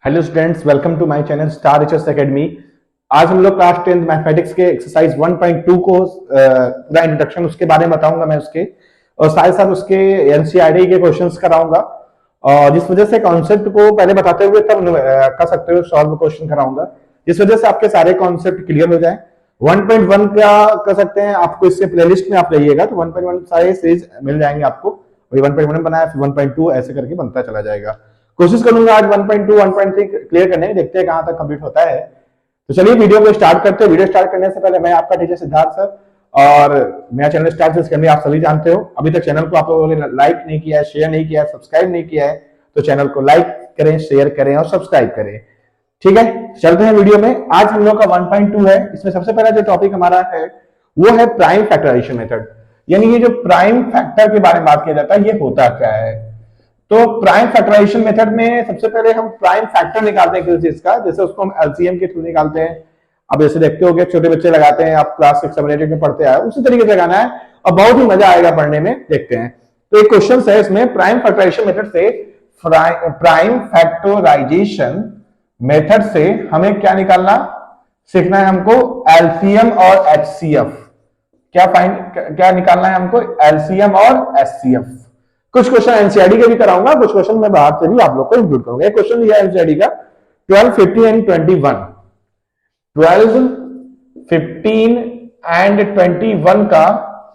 Hello students, welcome to my channel star reachers academy. आज हम लोग क्लास 10 मैथमेटिक्स के एक्सरसाइज 1.2 को पूरा इंट्रोडक्शन उसके बारे में बताऊंगा मैं उसके, और साथ साथ उसके एनसीईआरटी के क्वेश्चंस कराऊंगा। और जिस वजह से कॉन्सेप्ट को पहले बताते हुए तब कर सकते हो सॉल्व क्वेश्चन कराऊंगा, जिस वजह से आपके सारे कॉन्सेप्ट क्लियर हो जाए। 1.1 का कर सकते हैं, आपको इससे प्लेलिस्ट में आप जाइएगा तो 1.1 सारे सीरीज मिल जाएंगे आपको। वही 1.1 बनाया, फिर 1.2 ऐसे करके बनता चला जाएगा। कोशिश करूंगा आज 1.2 1.3 क्लियर करने की, देखते हैं कहां तक कंप्लीट होता है। तो चलिए वीडियो को स्टार्ट करते हैं। वीडियो स्टार्ट करने से पहले मैं आपका टीचर सिद्धार्थ सर, और मेरा चैनल स्टार रिचर्स एकेडमी आप सभी जानते हो। अभी तक चैनल को आप लोगों ने लाइक नहीं किया है, शेयर नहीं किया है, सब्सक्राइब नहीं किया है, तो चैनल को लाइक करें, शेयर करें और सब्सक्राइब करें। ठीक है, चलते हैं वीडियो में। आज हम लोग का 1.2 है। इसमें सबसे पहला जो टॉपिक हमारा है वो है प्राइम फैक्टराइजेशन मेथड, यानी ये जो प्राइम फैक्टर के बारे में बात किया जाता है ये होता क्या है। तो प्राइम फैक्टराइजेशन मेथड में सबसे पहले हम प्राइम फैक्टर निकालते हैं किसी चीज का, जैसे उसको हम एलसीएम के थ्रू निकालते हैं। अब जैसे देखते हो छोटे बच्चे लगाते हैं, आप क्लास 6 7 8 में पढ़ते आए, उसी तरीके से लगाना है और बहुत ही मजा आएगा पढ़ने में। देखते हैं। तो एक क्वेश्चन है इसमें, प्राइम फैक्टराइजेशन मेथड से प्राइम फैक्टराइजेशन मेथड से हमें क्या निकालना सीखना है हमको, एलसीएम और एचसीएफ। क्या निकालना है हमको, एलसीएम और एचसीएफ। कुछ क्वेश्चन एनसीईआरटी के भी कराऊंगा, कुछ क्वेश्चन मैं बाहर से भी आप लोग को इंक्लूड करूंगा। एक क्वेश्चन लिया एनसीईआरटी का 12 15 एंड 21। 12 15 एंड 21 का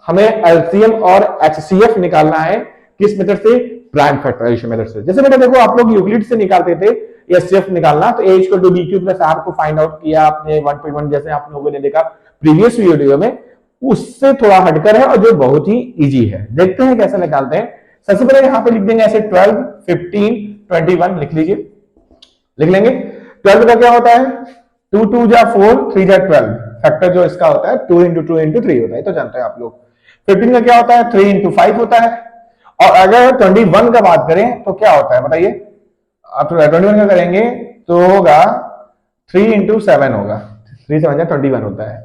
हमें एलसीएम और एचसीएफ निकालना है। किस मेथड से, प्राइम फैक्टराइजेशन मेथड से। जैसे बेटा देखो, आप लोग यूक्लिड से निकालते थे एचसीएफ निकालना, तो a equal to b cube plus r को फाइंड आउट किया आपने 1.1, जैसे आप लोगों ने देखा प्रीवियस वीडियो में। उससे थोड़ा हटकर है और जो बहुत ही इजी है। देखते हैं कैसे निकालते हैं। सबसे पहले यहां पे लिख देंगे ऐसे 12 15 21 लिख लीजिए, लिख लेंगे। 12 का क्या होता है, 2 2 जा 4 3 जा 12। फैक्टर जो इसका होता है 2 इंटू 2 इंटू 3 होता है, तो जानते हैं आप लोग। 15 का क्या होता है, 3 इंटू 5 होता है। और अगर 21 का बात करें तो क्या होता है बताइए। आप 21 का करेंगे तो होगा 3 इंटू 7 होगा, 3 7 21 होता है।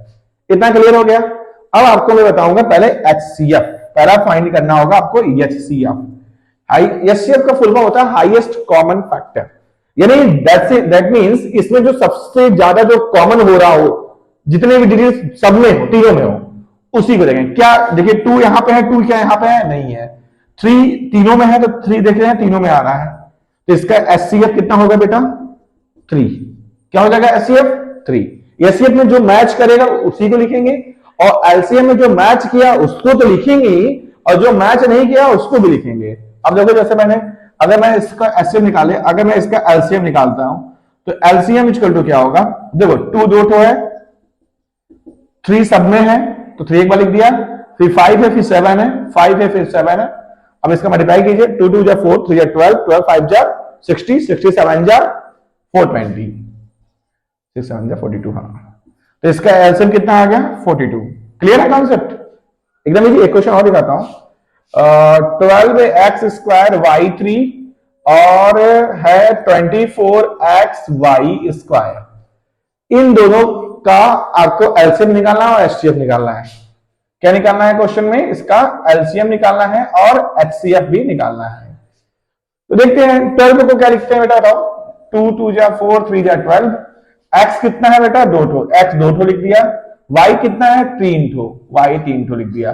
इतना क्लियर हो गया। अब आपको मैं बताऊंगा पहले एचसीएफ, पहला फाइंड करना होगा आपको एचसीएफ। एचसीएफ का फुल फॉर्म होता है हाईएस्ट कॉमन फैक्टर, यानी दैट मींस इसमें जो सबसे ज्यादा जो कॉमन हो रहा हो, जितने भी डिजिट सब में हो, तीनों में हो, उसी को देखेंगे। क्या देखिए 2 यहां पे है, 2 क्या यहां पे है, नहीं है। 3 तीनों में है तो 3 देख रहे हैं, तीनों में आ रहा है। तो इसका एचसीएफ कितना होगा बेटा, 3। क्या हो जाएगा एचसीएफ 3। एचसीएफ में जो मैच करेगा उसी को लिखेंगे, और एलसीएम में जो मैच किया उसको तो लिखेंगे ही, और जो मैच नहीं किया उसको भी लिखेंगे। अब देखो, जैसे मैंने, अगर मैं इसका एचसीएफ निकाले, अगर मैं इसका एलसीएम निकालता हूं तो एलसीएम इक्वल टू क्या होगा, देखो 2 दो तो है, 3 सब में है तो 3 एक बार लिख दिया, फिर 5 है, फिर 7 है, 5 है, फिर 7 है। अब इसका मल्टीप्लाई कीजिए, 2 2 जा 4 3 जा 12 12 5 जा 60 60 7 जा 420 6 7 जा 42। हाँ, तो इसका एलसीएम कितना आ गया, 42। क्लियर है कॉन्सेप्ट, एकदम इजी। एक क्वेश्चन और दिखाता हूं। 12 एक्स स्क्वायर वाई 3 और है 24 एक्स वाई स्क्वायर। इन दोनों का आपको एलसीएम निकालना है और एचसीएफ निकालना है। क्या निकालना है क्वेश्चन में, इसका एलसीएम निकालना है और एचसीएफ भी निकालना है। तो देखते हैं 12 को क्या लिखते हैं बेटा, बताओ। 2 2 जा 4 3 जा 12। एक्स कितना है बेटा, 2 ठो, एक्स 2 ठो लिख दिया। वाई कितना है, 3 ठो, वाई 3 ठो लिख दिया।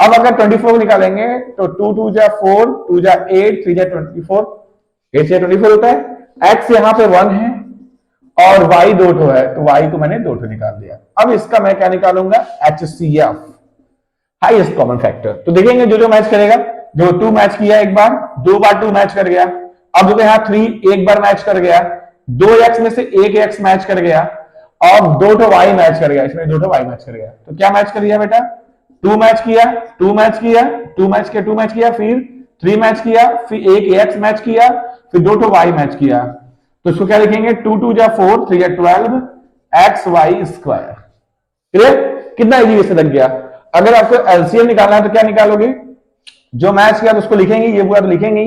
अब अगर 24 निकालेंगे तो 2 2 जा 4 2 जा 8 3 जा 24, 8 से 24 होता है। एक्स यहाँ पे 1 है और वाई 2 ठो है, तो वाई को मैंने 2 ठो निकाल दिया। अब इसका मैं क्या निकालूंगा, एचसीएफ, हाईएस्ट कॉमन फैक्टर। तो देखेंगे जो जो मैच करेगा, जो 2 मैच किया एक बार, 2 बार 2 मैच कर गया। अब देखो यहाँ 3 एक बार मैच कर गया, 2 एक्स में से 1 एक्स मैच कर गया, और 2 ठो वाई मैच कर गया, इसमें 2 ठो वाई मैच कर गया। तो क्या मैच कर गया बेटा, 2 मैच किया, 2 मैच किया, 2 मैच किया, 2 मैच किया, फिर 3 मैच किया, फिर 1 एक्स मैच किया, फिर 2 ठो वाई मैच किया। तो इसको क्या लिखेंगे, 2 2 जा 4 3 जा 12 एक्स वाई स्क्वायर। क्लियर, कितना इजी इससे लग गया। अगर आपको एलसीएम निकालना है तो क्या निकालोगे, जो मैच किया तो उसको लिखेंगे, ये हुआ तो लिखेंगे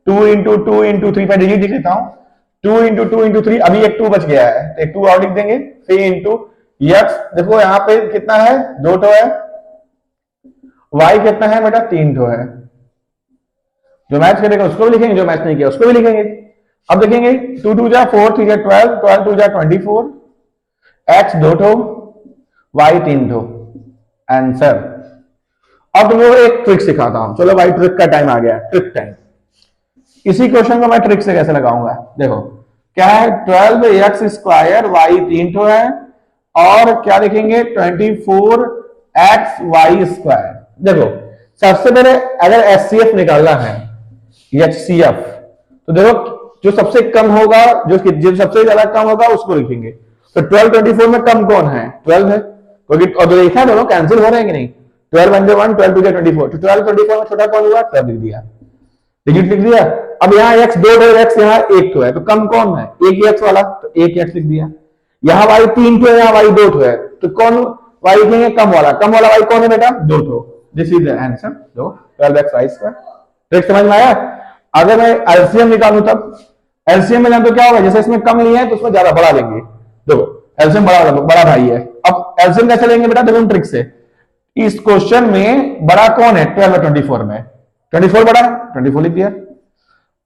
2 इंटू 2 इंटू 3 पर डिजिट लिख लेता हूं, 2 इंटू 2 इंटू 3। अभी एक 2 बच गया है, एक 2 और लिख देंगे, 3 इंटू एक्स, देखो यहां पे कितना है, 2 ठो है। वाई कितना है बेटा, 3 ठो है। जो मैच करेगा उसको भी लिखेंगे, जो मैच नहीं किया उसको भी लिखेंगे। अब देखेंगे 2 2 जा 4 3 जा 12 12 2 जा 24 x 2 ठो y 3 ठो आंसर। अब तुम लोग एक ट्रिक सिखाता हूं, चलो भाई ट्रिक का टाइम आ गया, ट्रिक टाइम। इसी क्वेश्चन को मैं ट्रिक से कैसे लगाऊंगा, देखो क्या है 12 एक्स स्क्वायर वाई 3 ठो है और क्या लिखेंगे 24 एक्स वाई स्क्वायर। देखो सबसे पहले अगर एचसीएफ निकालना है एचसीएफ तो देखो जो सबसे कम होगा, जो सबसे ज्यादा कम होगा उसको लिखेंगे। तो 12 24 में कम कौन है, 12 है, क्योंकि और देखा दोनों कैंसिल हो रहे हैं कि नहीं, 12 1 1 12 2 24, तो 12 24 में छोटा कौन हुआ 12 लिख दिया, डिजिट लिख दिया। अब यहाँ x 2 ठो x यहाँ 1 ठो है, तो कम कौन है एक ही x वाला, तो 1 x लिख दिया। यहाँ y 3 ठो है, यहाँ y 2 ठो है, तो कौन y लिखेंगे कम वाला y कौन है बेटा 2 ठो। दिस इज द आंसर, दो 12x स्क्वायर। ट्रिक समझ में आया। अगर मैं एलसीएम निकालूं तब एलसीएम में तो क्या होगा, जैसे इसमें कम लिए हैं तो उसमें ज्यादा बड़ा लेंगे, देखो एलसीएम बड़ा भाई है। अब एलसीएम कैसे लेंगे बेटा, देखो ट्रिक से, इस क्वेश्चन में बड़ा कौन है 12 और 24 में, 24 बड़ा है 24 लिख दिया।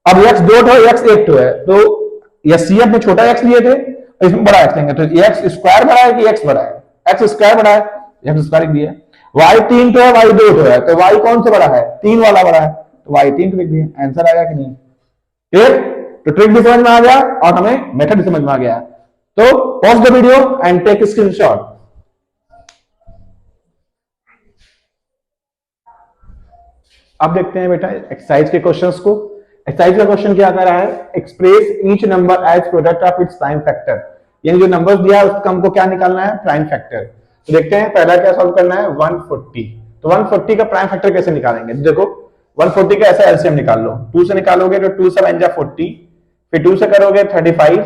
अब x 2 ठो x 1 ठो है, तो एचसीएफ में छोटा x लिए थे, इसमें बड़ा x लेंगे, तो x स्क्वायर बड़ा है कि x बड़ा है, x स्क्वायर बड़ा है, x स्क्वायर लिख दिया। y 3 ठो है y 2 ठो है, तो y कौन सा बड़ा है 3 वाला बड़ा है, तो y 3 लिख दिया। आंसर आया कि नहीं, ठीक। तो ट्रिक भी समझ में आ गया और हमें मेथड भी समझ में आ गया। तो pause the video and take screenshot. अब देखते हैं बेटा एक्सरसाइज के क्वेश्चंस को। एक्सरसाइज का क्वेश्चन क्या कर रहा है, express each number as product of its prime factor, यानी जो नंबर्स दिया है उसका हमको क्या निकालना है प्राइम फैक्टर। तो देखते हैं पहला क्या सॉल्व करना है 140। तो 140 का प्राइम फैक्टर कैसे निकालेंगे, देखो 140 का ऐसा एलसीएम निकाल लो, 2 से निकालोगे तो 2 7 जा 40, फिर 2 से करोगे 35,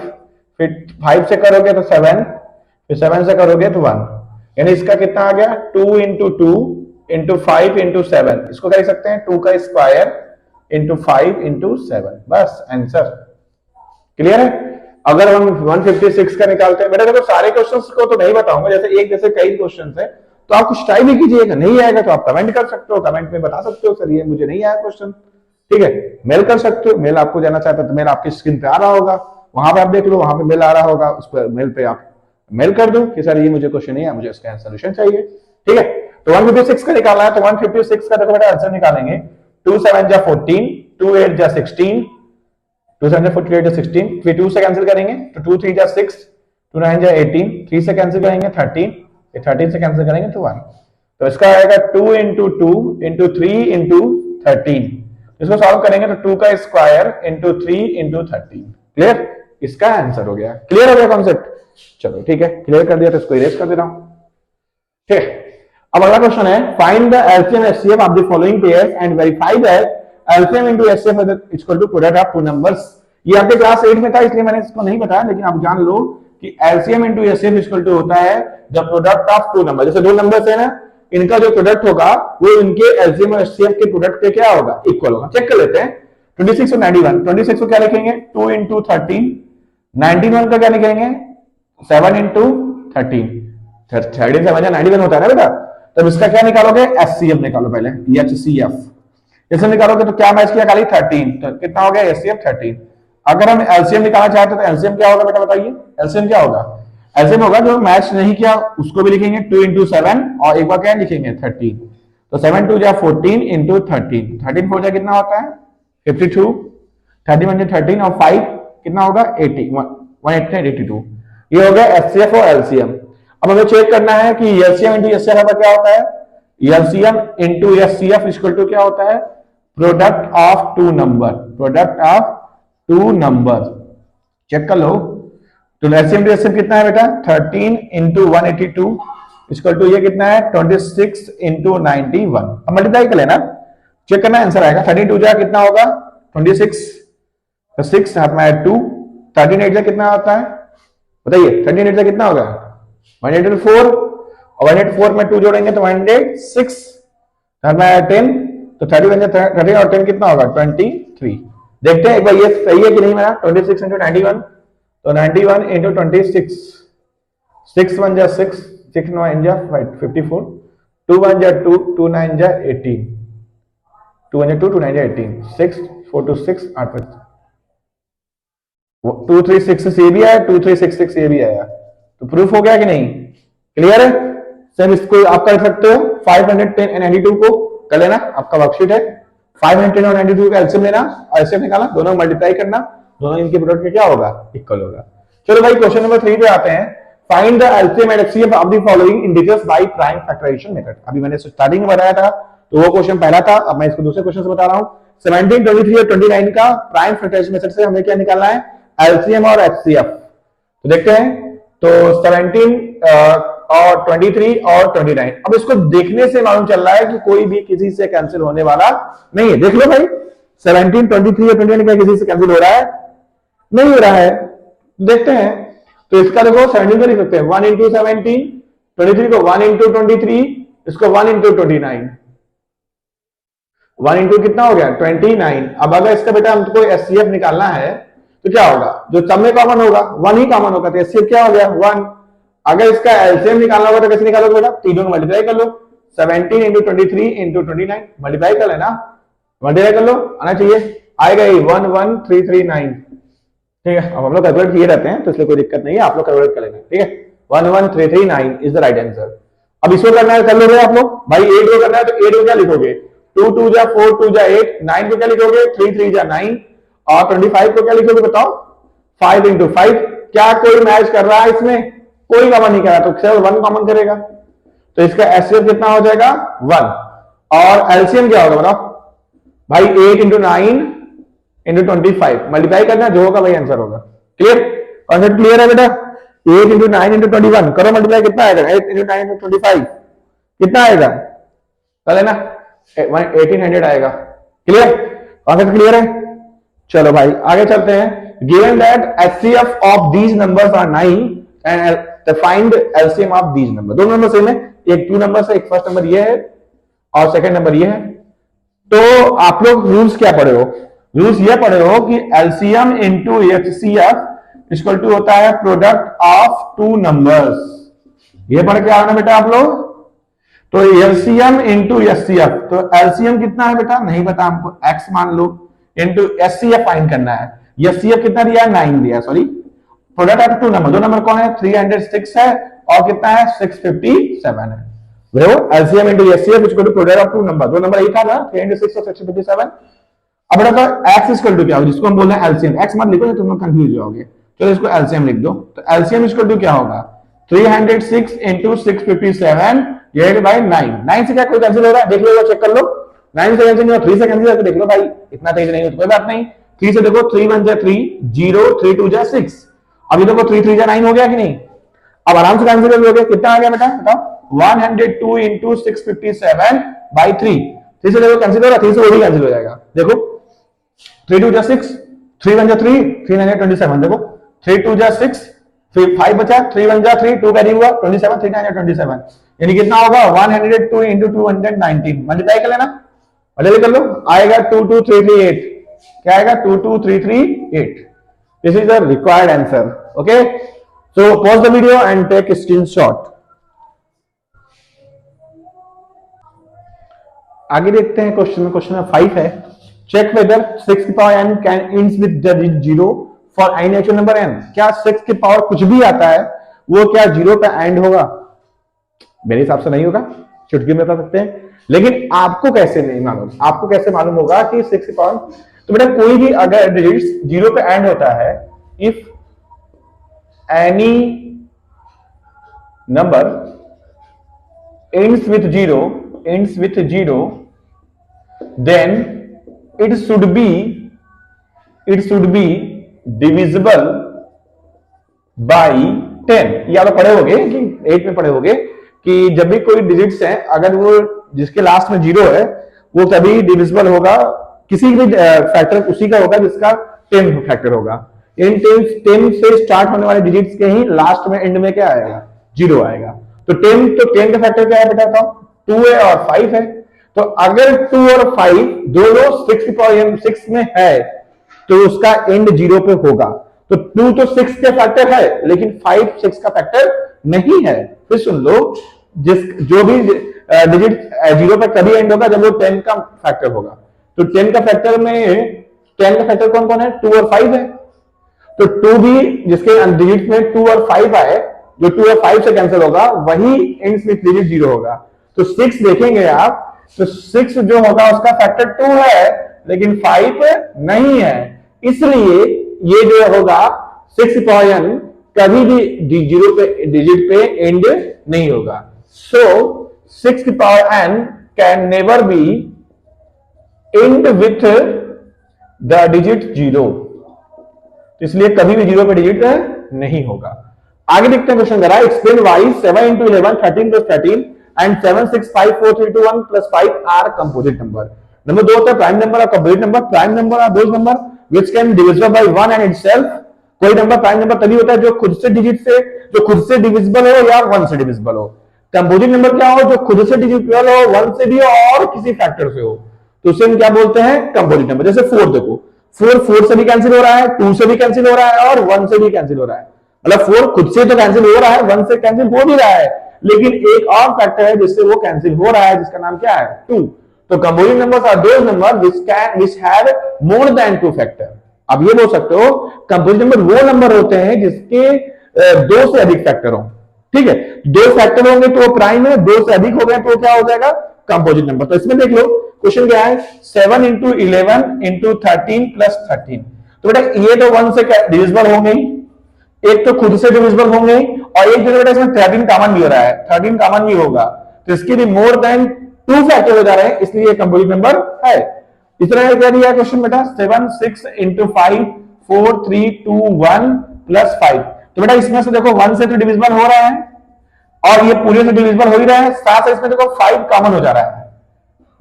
फिर 5 से करोगे तो 7, फिर 7 से करोगे तो 1, यानी इसका कितना आ गया 2 इंटू 2 इंटू 5 इंटू 7, इसको क्या लिख सकते हैं 2 का स्क्वायर इंटू 5 इंटू 7, बस आंसर। क्लियर है। अगर हम 156 का निकालते हैं, बेटा देखो सारे क्वेश्चंस को तो नहीं बताऊंगा, जैसे एक जैसे कई क्वेश्चंस है, तो आप कुछ ट्राई भी कीजिएगा, नहीं आएगा तो आप कमेंट कर सकते हो, कमेंट में बता सकते हो सर ये मुझे नहीं आया क्वेश्चन, ठीक है। मेल कर सकते हो, मेल आपको जाना चाहते हो तो मेल आपकी स्क्रीन पे आ रहा होगा, वहां पे आप देख लो, वहां पे मेल आ रहा होगा, उस पर मेल पे आप मेल कर दो कि सर ये मुझे क्वेश्चन नहीं है, मुझे इसका सोल्यूशन चाहिए, ठीक है। तो 156 का निकालना है, तो 156 का देखो बेटा आंसर निकालेंगे 2 7 जा 14, 2 8 जा 16, 2 7 जा 48 जा 16, फिर 2 से कैंसिल करेंगे तो 2 3 जा 6, 2 9 जा 18, 3 से कैंसिल करेंगे 13, फिर 13 से कैंसिल करेंगे तो 1, तो इसका आएगा 2 इंटू 2 इंटू 3 इंटू 13, इसको सॉल्व करेंगे तो 2 का स्क्वायर इंटू 3 इंटू 13, क्लियर, इसका आंसर हो गया। क्लियर हो गया कॉन्सेप्ट, चलो ठीक है, क्लियर कर दिया तो इसको इरेज कर देता हूं, ठीक है। अब अगला क्वेश्चन है find the LCM HCF of the following pairs and verify that LCM into HCF is equal to product of two numbers. ये आपके क्लास 8 में था इसलिए मैंने इसको नहीं बताया, लेकिन आप जान लो कि LCM into HCF equal to होता है the product of two number, जैसे दो नंबर्स है ना, इनका जो प्रोडक्ट होगा वो इनके एलसीएम और एचसीएफ के प्रोडक्ट के क्या होगा इक्वल होगा। चेक कर लेते हैं 26 और 91, 26 को क्या लिखेंगे 2 इंटू 13, 91 का क्या लिखेंगे 7 इंटू 13, 13 से 91 होता है ना बेटा, तब इसका क्या निकालोगे एचसीएफ निकालो पहले, एचसीएफ जैसे निकालोगे तो क्या मैच किया खाली 13, तो कितना हो गया एचसीएफ 13। अगर हम एलसीएम निकालना चाहते हैं तो एलसीएम क्या होगा बेटा बताइए, एलसीएम क्या होगा, एलसीएम होगा जो मैच नहीं किया उसको भी लिखेंगे 2 इंटू 7 और एक बार क्या लिखेंगे 13, तो 7 2 जा 14 इंटू 13, 13 4 जा कितना होता है 52, 31 जा 13 और 5 कितना होगा 80, 182, ये हो गया एचसीएफ और एलसीएम। अब हमें चेक करना है कि एलसीएम इंटू एचसीएफ का क्या होता है, LCM into HCF equal to क्या होता है product of two number, product of two number, check कर लो। तो एलसीएम इंटू एचसीएफ कितना है बेटा 13 इंटू 182 इक्वल टू ये कितना है 26 इंटू 91, अब मल्टीप्लाई कर लेना, चेक करना आंसर आएगा 32 जा कितना होगा 26, तो 6 हाथ में ऐड 2, 13 8 जा कितना होता है बताइए, 13 8 जा कितना होगा 184, और 184 में 2 जोड़ेंगे तो 106, हाथ में ऐड 10, तो 30 और 10 कितना होगा 23। देखते हैं एक बार ये सही है कि नहीं मेरा, 26 इंटू 91, तो 91 इंटू 26, 6 1 जा 6, 6 9 जा 54, 2 1 जा 2, 2 9 जा 18, 2 1 जा 2, 2 9 जा 18, 6 4 2 6 8 236 ये भी आया, 2366 ये भी आया, तो प्रूफ हो गया कि नहीं? क्लियर है? सर इसको आप कर सकते हो 510 एंड 92 को कर लेना, आपका वर्कशीट है। 510 और 92 का एलसीएम लेना, एलसीएम निकालना, दोनों मल्टीप्लाई करना, दोनों इनके प्रोडक्ट का क्या होगा? इक्वल होगा। चलो भाई क्वेश्चन नंबर 3 पे आते हैं। Find the LCM and HCF of the following integers by prime factorization method. अभी मैंने स्टार्टिंग में बताया था, तो वो क्वेश्चन पहला था, अब मैं इसको दूसरे क्वेश्चन से बता रहा हूं। 17, 23 और 29 का प्राइम फैक्टराइजेशन मेथड से हमें क्या निकालना है? एलसीएम और एचसीएफ। तो देखते हैं, तो 17 और 23 और 29, अब इसको देखने से मालूम चल रहा है कि कोई भी किसी से कैंसिल होने वाला नहीं है। देख लो भाई, 17, 23 और 29 क्या किसी से कैंसिल हो रहा है? नहीं हो रहा है। देखते हैं, तो इसका देखो 17 को लिख सकते हैं 1 इंटू 17, 23 को 1 इंटू 23, इसको 1 इंटू 29, 1 इंटू कितना हो गया? 29। अब अगर इसका बेटा हमको एचसीएफ निकालना है तो क्या होगा? जो सब में कॉमन होगा 1 ही कॉमन होगा, तो एचसीएफ क्या हो गया? 1। अगर इसका एलसीएम निकालना होगा तो कैसे निकालोगे बेटा? तीनों को मल्टीप्लाई कर लो, 17 इंटू 23 इंटू 29, मल्टीप्लाई कर लेना, मल्टीप्लाई कर लो, आना चाहिए, आएगा ये 11339। ठीक है, अब हम लोग कैलकुलेट किए रहते हैं तो इसलिए कोई दिक्कत नहीं है, आप लोग कैलकुलेट कर लेना। ठीक है, 11339 इज द राइट आंसर। अब इसको करना है, कर लोगे आप लोग भाई। 8 को करना है तो 8 को क्या लिखोगे? 2 2 जा 4 2 जा 8, 9 को क्या लिखोगे? 3 3 जा 9, और 25 को क्या लिखोगे बताओ? 5 इंटू 5। क्या कोई मैच कर रहा है इसमें? कोई कॉमन नहीं कर रहा, तो केवल 1 कॉमन करेगा, तो इसका एचसीएफ कितना हो जाएगा? 1। और एलसीएम क्या होगा बताओ भाई? 8 इंटू 9 इंटू 25, मल्टीप्लाई करना, जो होगा वही आंसर होगा। क्लियर? कॉन्सेप्ट क्लियर है बेटा? 8 इंटू 9 इंटू 21 करो, मल्टीप्लाई कितना आएगा? 8 इंटू 9 इंटू 25 कितना आएगा? कर लेना, 1800 आएगा। क्लियर? कॉन्सेप्ट क्लियर है? चलो भाई आगे चलते हैं। Given that HCF of these numbers are 9 and find LCM of these number. दोनों नंबर सेम है, एक 2 नंबर से, एक फर्स्ट नंबर ये है और सेकंड नंबर ये है। तो आप लोग रूल्स क्या पढ़े हो? रूल्स ये पढ़े हो कि LCM into HCF equal to होता है प्रोडक्ट ऑफ 2 नंबर्स। ये पढ़ के आना बेटा आप लोग। तो एलसीएम इंटू एचसीएफ, तो एलसीएम कितना है बेटा? नहीं पता हमको, एक्स मान लो, इंटू एचसीएफ फाइंड करना है। एचसीएफ कितना दिया है? 9 दिया, sorry. Product of 2 number, 2 number कौन है? 306 है और कितना है? 657 है। देखो LCM into HCF equal to product of 2 number, 2 number यही था ना, 306 और 657। अब बेटा एक्स इक्वल टू क्या हो, जिसको हम बोल रहे हैं एलसीएम, एक्स मत लिखो तो तुम लोग कंफ्यूज हो जाओगे, चलो इसको एलसीएम लिख दो। तो एलसीएम इक्वल टू क्या होगा? 306 इंटू 657, ये है भाई 9। 9 से क्या कोई कैंसिल हो रहा है? देख लो, चेक कर लो, 9 से कैंसिल नहीं हो, 3 से कैंसिल हो, देख लो भाई, इतना तेज नहीं हो तो कोई बात नहीं। 3 से देखो, 3 1 जा 3, 0, 3 2 जा 6, अभी देखो 3 3 जा 9 हो गया कि नहीं? अब आराम से कैंसिल कर लोगे, कितना आ गया बेटा बताओ? 102 इंटू 657 बाई 3। 3 से देखो कैंसिल हो रहा, 3 से वो भी कैंसिल हो जाएगा। देखो 3 2 जा 6, 3 1 जा 3, 3 9 जा 27, देखो 3 2 जा 6, 5 बचा, 3 1 जा 3, 2 कैरी हुआ 27, 3 9 जा 27, यानी कितना होगा? 102 इंटू 219, मल्टीप्लाई कर लेना, मल्टीप्लाई कर लो, आएगा 22338। क्या आएगा? 22338। This is the required answer. Okay, so pause the video and take screenshot. आगे देखते हैं क्वेश्चन में, क्वेश्चन नंबर 5 है, चेक वेदर 6 की power n can ends with the 0 for any natural number n। क्या 6 की पावर कुछ भी आता है वो क्या 0 पे एंड होगा? मेरे हिसाब से नहीं होगा, चुटकी में बता सकते हैं, लेकिन आपको कैसे नहीं मालूम? आपको कैसे मालूम होगा कि 6 की पावर? तो बेटा कोई भी अगर डिजिट्स 0 पे एंड होता है, if any number ends with 0, then it should be divisible by 10। ये आप पढ़े होंगे कि 8 में पढ़े होंगे कि जब भी कोई डिजिट्स है, अगर वो जिसके लास्ट में 0 है वो कभी डिविजिबल होगा, किसी भी फैक्टर उसी का होगा जिसका 10 फैक्टर होगा। इन 10 से स्टार्ट होने वाले डिजिट्स के ही लास्ट में, एंड में क्या आएगा? 0 आएगा। तो 10 का फैक्टर क्या है बेटा बताओ? 2 है और 5 है। तो अगर 2 और 5 दोनों 6 में है तो उसका एंड 0 पे होगा। तो 2 तो 6 के फैक्टर है, लेकिन 5 6 का फैक्टर नहीं है। फिर सुन लो, जो भी डिजिट 0 पे कभी एंड होगा जब वो 10 का फैक्टर होगा। तो 10 का फैक्टर में 10 का फैक्टर कौन कौन है? 2 और 5 है। तो 2 भी जिसके डिजिट में 2 और 5 आए, जो 2 और 5 से कैंसिल होगा वही एंड्स विथ डिजिट 0 होगा। तो 6 देखेंगे आप, तो 6 जो होगा उसका फैक्टर 2 है लेकिन 5 नहीं है, इसलिए ये जो होगा 6 पॉइंट कभी भी 0 पे डिजिट पे एंड नहीं होगा। सो 6 power n can never be and with the digit 0, इसलिए कभी भी 0 पे डिजिट नहीं होगा। आगे देखते हैं क्वेश्चन करा, explain why 7 into 11 13 plus 13 and 7 6 5 4 3 2 1 plus 5 are composite number। Number 2 होता है प्राइम नंबर और composite number. Prime number are those number which can divisible by 1 and itself. कोई नंबर प्राइम नंबर तभी होता है जो खुद से डिविजिबल हो या 1 से डिविजिबल हो। कंपोजिट नंबर क्या हो, जो खुद से डिविजिबल हो, 1 से भी हो और किसी फैक्टर से हो, तो उसे हम क्या बोलते हैं, कंपोजिट नंबर। जैसे 4 देखो, 4 से भी कैंसिल हो रहा है, 2 से भी कैंसिल हो रहा है और 1 से भी कैंसिल हो रहा है। मतलब 4 खुद से तो कैंसिल हो रहा है, 1 से कैंसिल हो भी रहा है, लेकिन एक और फैक्टर है जिससे वो कैंसिल हो रहा है, जिसका नाम क्या है, 2। तो composite numbers are those number which have more than 2 factor. अब ये बोल सकते हो कंपोजिट नंबर वो नंबर होते हैं जिसके 2 से अधिक फैक्टर हो। ठीक है, 2 फैक्टर होंगे तो प्राइम है, 2 से अधिक हो गए तो क्या हो जाएगा, कंपोजिट नंबर। तो इसमें देख लो क्वेश्चन क्या है, 7 into 11 into 13 plus 13। तो बेटा ये तो 1 से डिविजिबल होंगे, एक तो खुद से डिविजिबल होंगे और एक जो बेटा इसमें 13 कॉमन भी हो रहा है, 13 कॉमन भी होगा, तो इसके भी मोर देन 2 फैक्टर हो जा रहे हैं, इसलिए कंपोजिट नंबर है। इस तरह क्या दिया क्वेश्चन बेटा, 7 6 into 5 4 3 2 1 plus 5। तो बेटा इसमें से देखो 1 से तो डिविजिबल हो रहा है और ये पूरे से डिविजिबल हो ही रहा है, साथ ही इसमें देखो 5 कॉमन हो जा रहा है,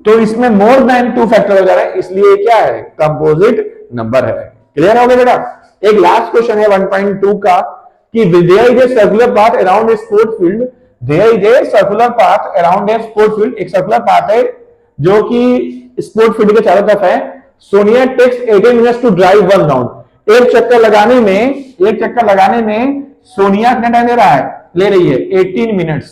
तो इसमें मोर देन 2 फैक्टर हो जा रहा है, इसलिए क्या है, कंपोजिट नंबर है। क्लियर हो गया बेटा। एक लास्ट क्वेश्चन है 1.2 का कि there is a circular path around a sport field। there is a circular path around a sport field। एक सर्कुलर पाथ है जो कि स्पोर्ट फील्ड के चारों तरफ है। Sonia takes 18 minutes to drive 1 round. एक चक्कर लगाने में सोनिया कितना टाइम ले रहा है, ले रही है 18 मिनट्स।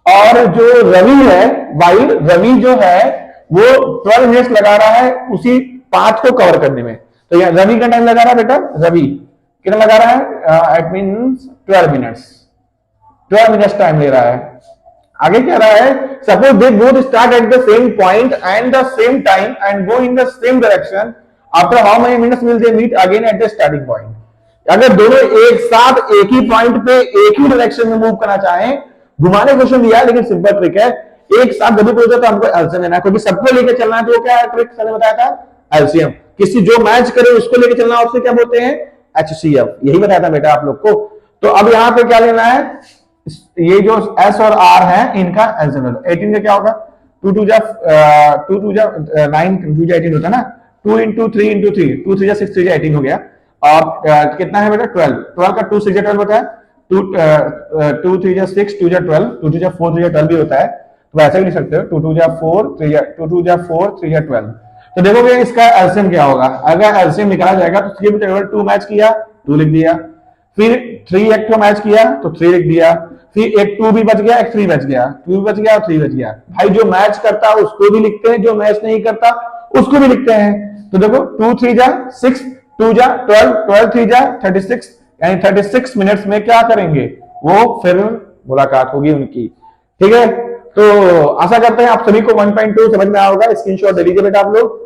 और जो रवि है, वाइल रवि जो है वो 12 मिनट्स लगा रहा है उसी पाथ को कवर करने में। तो यहाँ रवि का टाइम लगा रहा है बेटा, रवि कितना लगा रहा है, इट मींस 12 मिनट्स टाइम ले रहा है। आगे क्या रहा है, suppose they both start at the same point and the same time and go in the same direction, after how many minutes will they meet again at the starting point. अगर दोनों एक साथ एक ही पॉइंट पे एक ही direction में move करना चाहें, घुमाने क्वेश्चन दिया है लेकिन सिंपल ट्रिक है, एक साथ जब भी तो हमको एलसीएम लेना है, क्योंकि सबको लेके चलना है। तो क्या है ट्रिक मैंने बताया था, एलसीएम, किसी जो मैच करे उसको लेके चलना, उससे क्या बोलते हैं, एचसीएफ, यही बताया था बेटा आप लोग को। तो अब यहाँ पे क्या लेना है, ये जो एस और आर है इनका एलसीएम ले लो। 18 का क्या होगा, 2 2 जा 9 2 जा 18 होता है ना, 2 into 3 into 3 2 3 जा 6 3 जा 18 हो गया। और कितना है बेटा 12 का 2 6 जा 12 होता है, 2 3 जा 6 2 जा 12 2 2 जा 4 3 जा 12 भी होता है। तो ऐसा भी लिख सकते हो 2 2 जा 4 3 जा 2 2 जा 4 3 जा 12। तो देखोगे इसका एलसीएम क्या होगा, अगर एलसीएम निकाला जाएगा तो 3 में 2 मैच किया 2 लिख दिया, फिर 3 एक को मैच किया तो 3 लिख दिया, फिर एक 2 भी बच गया, एक 3 बच गया, 2 भी बच गया और 3 बच गया। भाई जो मैच करता है उसको भी लिखते हैं, जो मैच नहीं करता उसको भी लिखते हैं। तो देखो 2 3 जा 6 2 जा 12 12 3 जा 36, यानी 36 मिनट्स में क्या करेंगे, वो फिर मुलाकात होगी उनकी। ठीक है, तो आशा करते हैं आप सभी को 1.2 समझ में आया होगा। स्क्रीनशॉट ले लीजिए बेटा आप लोग।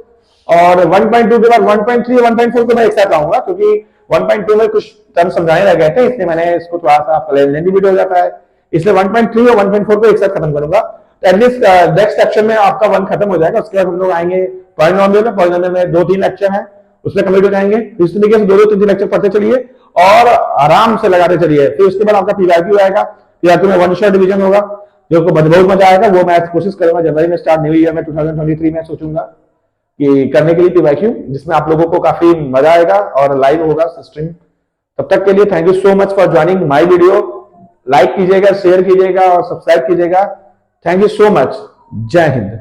और 1.2 के बाद 1.3 1.4 को मैं एक साथ लाऊंगा, क्योंकि 1.2 में कुछ टर्म समझाने लग गए थे, इसलिए मैंने इसको थोड़ा सा लेंदी वीडियो हो जाता है, इसलिए 1.3 और 1.4 को एक साथ खत्म करूंगा। एटलीस्ट नेक्स्ट सेक्शन में आपका 1 खत्म हो जाएगा, उसके बाद हम लोग आएंगे पॉलिनोमियल में 2-3 लेक्चर है, उसमें कंप्लीट हो जाएंगे। इस तरीके से 2-3 लेक्चर पढ़ते चलिए और आराम से लगाते चलिए। फिर उसके बाद आपका पीवाईक्यू आएगा, पीवाईक्यू में 1 शॉट डिवीजन होगा, जो बहुत मजा आएगा। वो मैं कोशिश करूंगा जनवरी में स्टार्ट, न्यू ईयर में 2023 में सोचूंगा कि करने के लिए पीवाईक्यू, जिसमें आप लोगों को काफी मजा आएगा और लाइव होगा स्ट्रीम। तब तक के लिए thank you so much for joining my video. Like कीजिएगा, शेयर कीजिएगा और सब्सक्राइब कीजिएगा। Thank you so much. जय हिंद।